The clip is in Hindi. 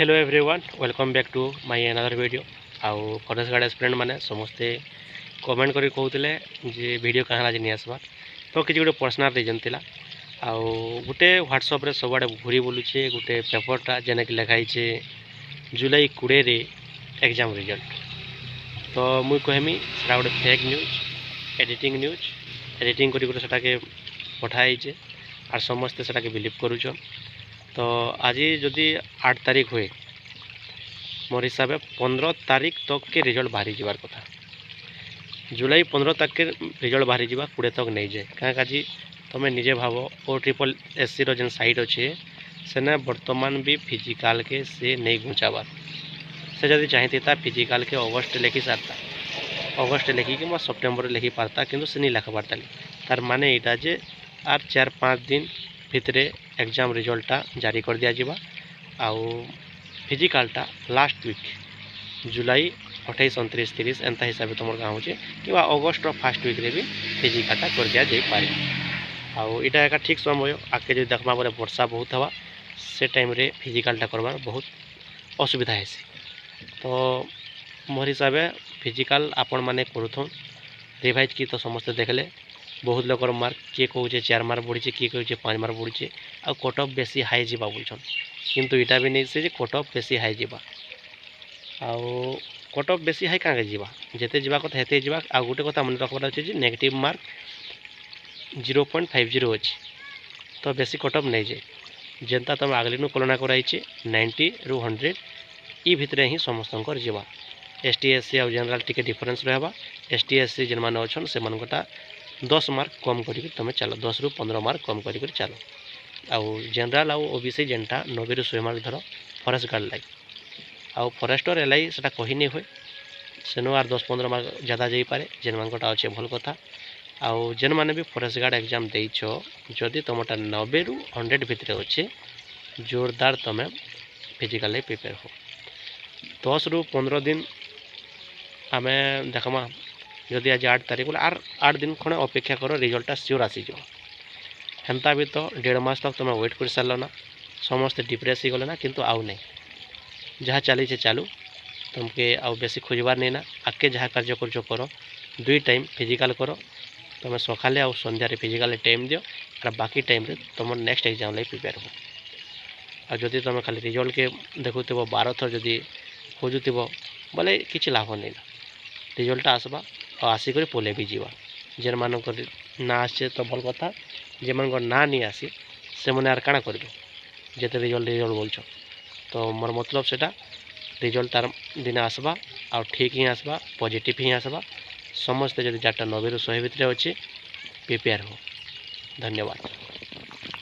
Hello everyone welcome back to my another video our forest guard aspirant मैंने समस्ते कमेंट करी कहते जे वीडियो कहाँ आज नहीं आसबार तो किसी गोटे पर्सनाल रिजन थिला आउ गोटे व्हाट्सअप रे सबआडे घूरी बुलूचे गोटे पेपरटा जेने कि लिखाई जुलाई 20 रे एग्जाम रिजल्ट तो मुई कहमी सेटा गोटे फेक न्यूज एडिटिंग करी सेटाके पठाइचे आर समस्ते सेटाके बिलीव करूछन। तो आज जदि 8 तारीख हुए मोर हिसाब 15 तारीख तक के रिजल्ट बाहरी जावार कथा। जुलाई 15 तक के रिजल्ट बाहरी जावा 20 तक नहीं जाए क्या आज तुम निजे भाव OSSC जेन साइट अच्छे सेने वर्तमान भी फिजिकाल के से नहीं घुंचाबार से जदि चाहिए फिजिकाल के अगस्ट लिखी सारता अगस्ट लिखिकी मैं सेप्टेम्बर लिखि पारता किंतु से नहीं लिखा पारता तार माने यहाँ जे आर 4-5 दिन भितरे एग्जाम रिजल्टा जारी कर दिया जिबा आउ फिजिकालटा लास्ट वीक जुलाई 28, 29, 30 एंता हिसाब तुम गाँव हो कि अगस्ट फर्स्ट वीक रे भी फिजिकालटा कर दिया जाई पारे आउ इटा एक ठीक समय आगे जो देखमा बोले वर्षा बहुत हवा से टाइम रे फिजिकालटा करवार बहुत असुविधा है। तो मोर हिसाब फिजिकाल आपण माने करूथन रिवाइज की तो समस्ते देखले बहुत लोकर मार्क किए कहे 4 मार्क बढ़ी किए कहे 5 मार्क बढ़ी आ कट ऑफ बेसी हाई जावा बोलछन किंतु इटा भी नहीं से कट ऑफ बेसी हाई जावा आउ कट ऑफ बेसी हाई कहाँ जावा जेते जावा कथा हेते जावा आ गोटे कथा मन रखबार अच्छे जे नेगेटिव मार्क 0.50 अच्छे तो बेसी कट ऑफ नहीं जाए जेनता तुम आगलिनु कल्पना कराई 90 ରୁ 100 ई भितरे ही समस्त जावा ST SC आ जनरल टिके डिफरेंस रहबा ST SC जेन माने अछन से मानकटा 10 मार्क कम करी तुम चलो 10 ରୁ 15 मार्क कम करी चलो आउ जनरल आउ OBC जेनटा 90 ରୁ 100 मार्क धर फरेस्ट गार्ड लाई आउ फरेस्टर एलाई सेटा कही नहीं हुए सेनो आर 10-15 मार्क ज़्यादा जाई पारे जेन मानकटा अच्छे भल कथा आउ जेन माने भी फरेस्ट गार्ड एग्जाम देइछ जदि तुमटा 90 ରୁ 100 भितरे अच्छे जोरदार तुम फिजिकल प्रिपेयर हो 10 ରୁ 15 दिन आम देखमा जदि आज 8 तारीख बोले आर 8 दिन खड़े अपेक्षा कर रिजल्टा सियोर आसीज हेन्ता भी तो 1.5 मास तक तुम वेट कर सारे ना समस्ते डिप्रेस हो गले ना किंतु आउ नहीं जहाँ चली चालू तुमके आउ बेसी खोजबार नहीं ना आगे जहाँ कार्य कर 2 टाइम फिजिकाल कर तुम सकाले आउ संध्यारे फिजिकाल टाइम दियो और बाकी टाइम रे तुम नेक्स्ट एग्जाम लाइक प्रिपेयर हो आ जदि तुम खाली रिजल्ट के देखुव 12 थर जदि खोजुव बोले किसी लाभ नहीं रिजल्ट आसबा आसिक पोले भी जीवा जेन मानक ना आसे तो भल कथा जे मान ना नहीं आसी से मैंने आर काଣା करेंगे जिते रिजल्ट बोल तो मोर मतलब से रिजल्ट तार दिन आसबा आ ठीक ही आसबा पॉजिटिव ही आसबा समस्ते जब 490 ରୁ 100 भितर अच्छे प्रिपेयर हो। धन्यवाद।